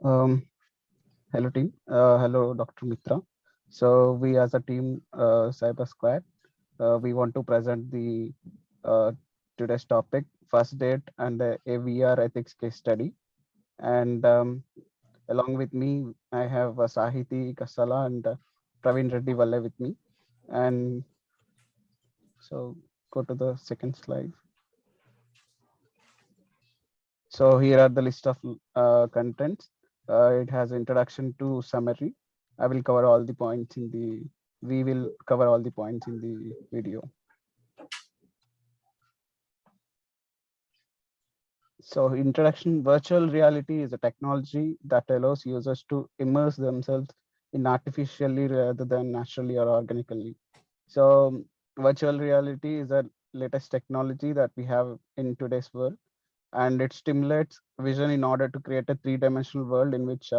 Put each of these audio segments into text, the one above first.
Um, Hello team. Hello Dr. Mitra. So we as a team, Cyber Squad, we want to present the uh, today's topic, first date and a VR ethics case study. And along with me, I have Sahiti Kasala and Praveen Reddy Valle with me. And so go to the second slide. So here are the list of contents. It has introduction to summary. I will cover all the points in the, we will cover all the points in the video. So introduction, virtual reality is a technology that allows users to immerse themselves in artificially rather than naturally or organically. So virtual reality is a latest technology that we have in today's world, and it stimulates vision in order to create a three-dimensional world in which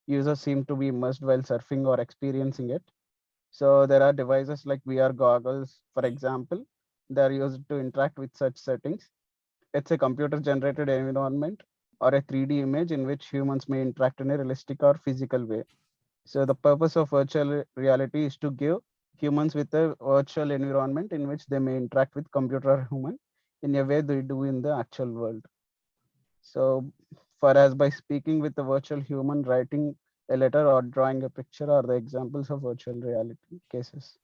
users seem to be immersed while surfing or experiencing it. So there are devices like VR goggles, for example, they are used to interact with such settings. It's a computer generated environment or a 3D image in which humans may interact in a realistic or physical way. So the purpose of virtual reality is to give humans with a virtual environment in which they may interact with computer or human in a way they do in the actual world. So for as by speaking with a virtual human, writing a letter or drawing a picture are the examples of virtual reality cases.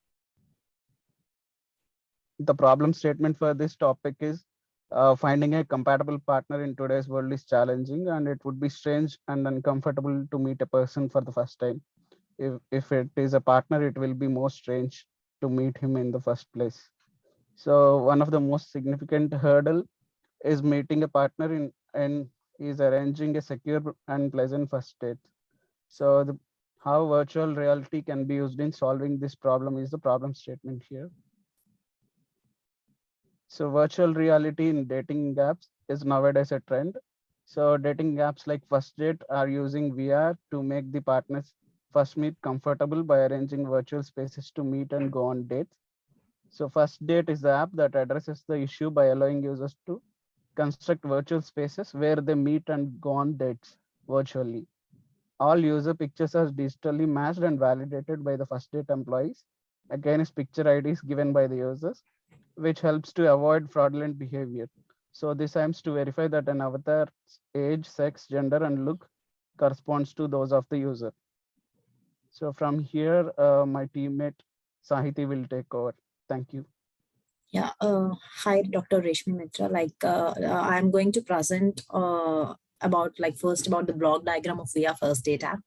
The problem statement for this topic is finding a compatible partner in today's world is challenging, and it would be strange and uncomfortable to meet a person for the first time. If it is a partner, it will be more strange to meet him in the first place. So one of the most significant hurdle is meeting a partner in and is arranging a secure and pleasant first date. So how virtual reality can be used in solving this problem is the problem statement here. So virtual reality in dating apps is nowadays a trend. So dating apps like First Date are using VR to make the partners first meet comfortable by arranging virtual spaces to meet and go on dates. So First Date is the app that addresses the issue by allowing users to construct virtual spaces where they meet and go on dates virtually. All user pictures are digitally matched and validated by the First Date employees against picture IDs given by the users, which helps to avoid fraudulent behavior. So this aims to verify that an avatar's age, sex, gender, and look corresponds to those of the user. So from here, my teammate Sahiti will take over. Thank you. Yeah, hi, Dr. Reshmi Mitra. I'm going to present about first about the block diagram of VR First Date app.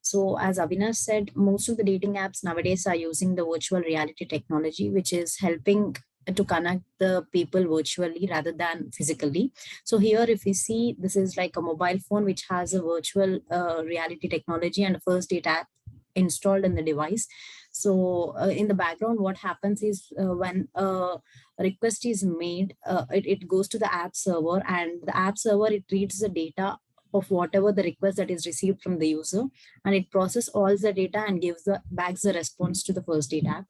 So, as Avinash said, most of the dating apps nowadays are using the virtual reality technology, which is helping to connect the people virtually rather than physically. So here, if we see, this is like a mobile phone which has a virtual reality technology and a First Date app installed in the device. So in the background, what happens is when a request is made, it goes to the app server, and the app server, it reads the data of whatever the request that is received from the user, and it processes all the data and gives the backs the response to the First Date app.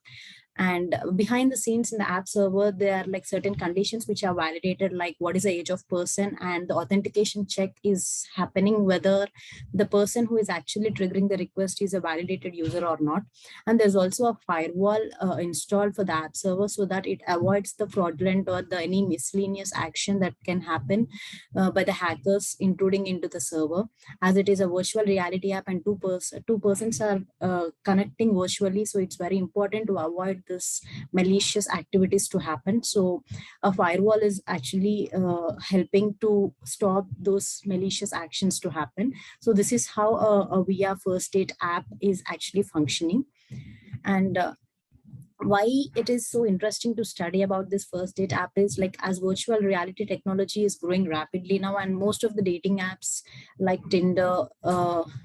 And behind the scenes in the app server, there are like certain conditions which are validated, like what is the age of person, and the authentication check is happening whether the person who is actually triggering the request is a validated user or not. And there's also a firewall installed for the app server so that it avoids the fraudulent or the any miscellaneous action that can happen by the hackers intruding into the server, as it is a virtual reality app and two persons are connecting virtually. So it's very important to avoid this malicious activities to happen. So a firewall is actually helping to stop those malicious actions to happen. So this is how a VR First Date app is actually functioning. And why it is so interesting to study about this First Date app is like, as virtual reality technology is growing rapidly now, and most of the dating apps like Tinder,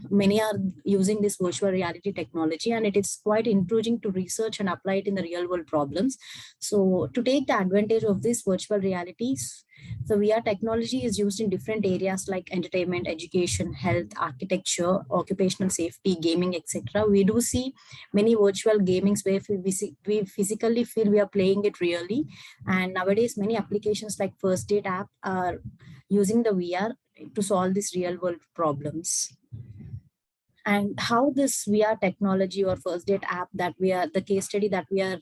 many are using this virtual reality technology, and it is quite encouraging to research and apply it in the real world problems. So to take the advantage of these virtual realities, so VR technology is used in different areas like entertainment, education, health, architecture, occupational safety, gaming, etc. We do see many virtual gamings where we physically feel we are playing it really. And nowadays, many applications like First Date app are using the VR to solve these real world problems. and how this VR technology or first date app that we are the case study that we are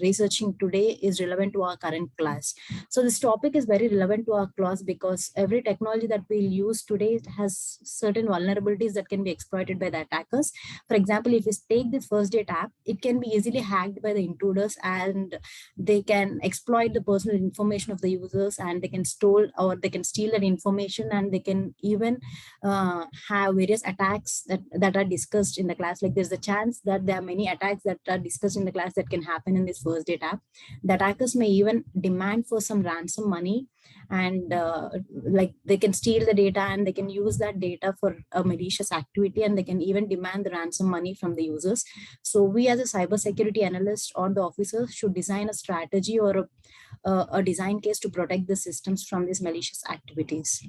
researching today is relevant to our current class. So this topic is very relevant to our class because every technology that we'll use today has certain vulnerabilities that can be exploited by the attackers. For example, if we take the first date app, it can be easily hacked by the intruders, and they can exploit the personal information of the users, and they can store or they can steal that information, and they can even have various attacks that are discussed in the class. Like there's a chance that there are many attacks that are discussed in the class that can happen in this first date app. The attackers may even demand for some ransom money, and like they can steal the data and they can use that data for a malicious activity, and they can even demand the ransom money from the users. So we as a cybersecurity analyst or the officers should design a strategy or a design case to protect the systems from these malicious activities.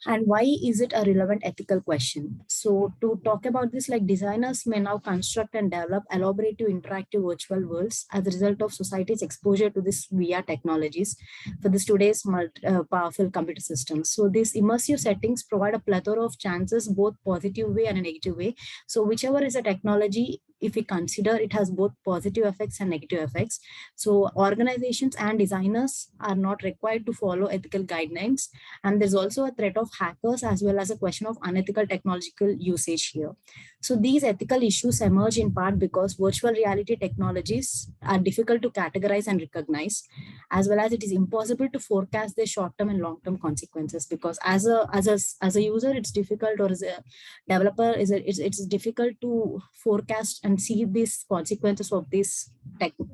And why is it a relevant ethical question? So to talk about this, like designers may now construct and develop elaborative interactive virtual worlds as a result of society's exposure to this VR technologies for this today's powerful computer systems. So these immersive settings provide a plethora of chances, both positive way and a negative way. So whichever is a technology, if we consider, it has both positive effects and negative effects. So organizations and designers are not required to follow ethical guidelines, and there's also a threat of hackers as well as a question of unethical technological usage here. So these ethical issues emerge in part because virtual reality technologies are difficult to categorize and recognize, as well as it is impossible to forecast their short-term and long-term consequences, because as a user it's difficult, or as a developer it's difficult to forecast and see these consequences of these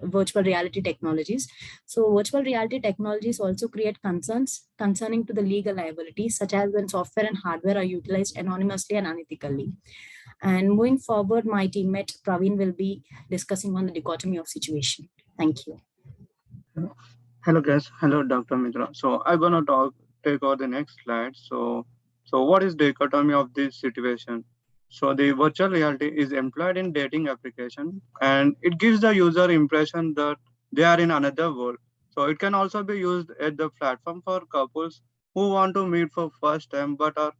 virtual reality technologies. So virtual reality technologies also create concerns concerning to the legal liability, such as when software and hardware are utilized anonymously and unethically. And moving forward, my teammate Praveen will be discussing on the dichotomy of situation. Thank you. Hello guys, hello Dr. Mitra. So I'm gonna take over the next slide. So what is dichotomy of this situation? So the virtual reality is employed in dating application and it gives the user impression that they are in another world. So it can also be used at the platform for couples who want to meet for first time but are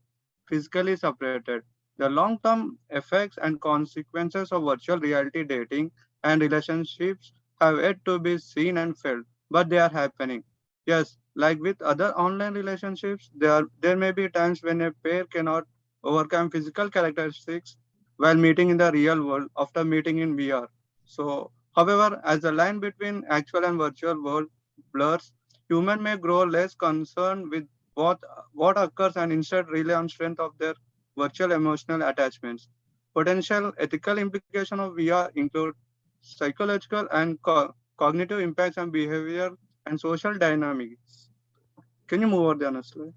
physically separated. The long-term effects and consequences of virtual reality dating and relationships have yet to be seen and felt, but they are happening. Yes, like with other online relationships, there may be times when a pair cannot overcome physical characteristics while meeting in the real world after meeting in VR. So, however, as the line between actual and virtual world blurs, human may grow less concerned with what what occurs and instead rely on strength of their virtual emotional attachments. Potential ethical implications of VR include psychological and cognitive impacts on behavior and social dynamics. Can you move over the next slide?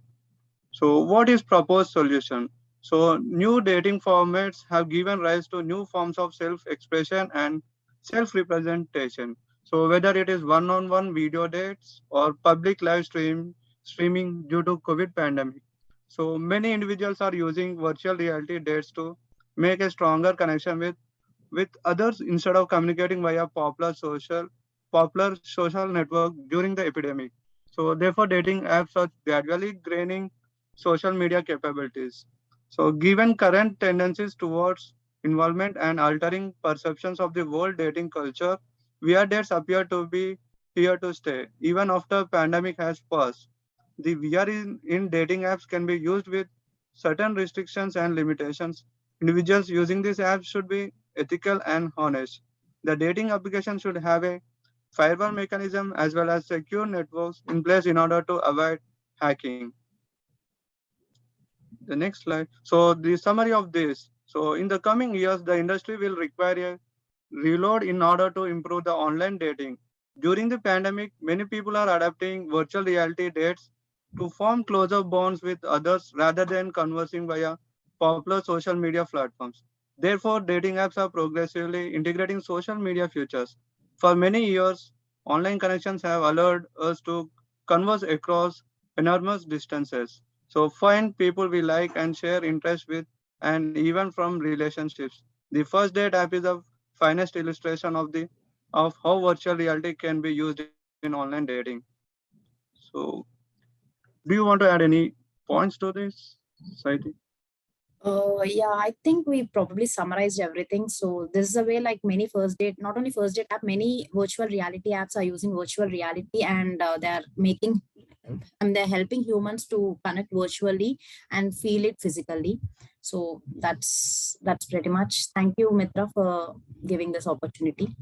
So, what is proposed solution? So, new dating formats have given rise to new forms of self-expression and self-representation. So, whether it is one-on-one video dates or public live streaming due to COVID pandemic. So, many individuals are using virtual reality dates to make a stronger connection with others instead of communicating via popular social network during the epidemic. So therefore dating apps are gradually gaining social media capabilities. So given current tendencies towards involvement and altering perceptions of the world dating culture, VR dates appear to be here to stay even after pandemic has passed. The VR in dating apps can be used with certain restrictions and limitations. Individuals using these apps should be ethical and honest. The dating application should have a firewall mechanism as well as secure networks in place in order to avoid hacking. The next slide. So the summary of this. So in the coming years, the industry will require a reload in order to improve the online dating. During the pandemic, many people are adapting virtual reality dates to form closer bonds with others rather than conversing via popular social media platforms. Therefore, dating apps are progressively integrating social media features. For many years, online connections have allowed us to converse across enormous distances. So find people we like and share interests with, and even from relationships. The first date app is a finest illustration of how virtual reality can be used in online dating. So, do you want to add any points to this, Saiti? Yeah, I think we probably summarized everything. So this is a way like many first date, not only first date app, many virtual reality apps are using virtual reality, and they're making and they're helping humans to connect virtually and feel it physically. So that's pretty much. Thank you, Mitra, for giving this opportunity.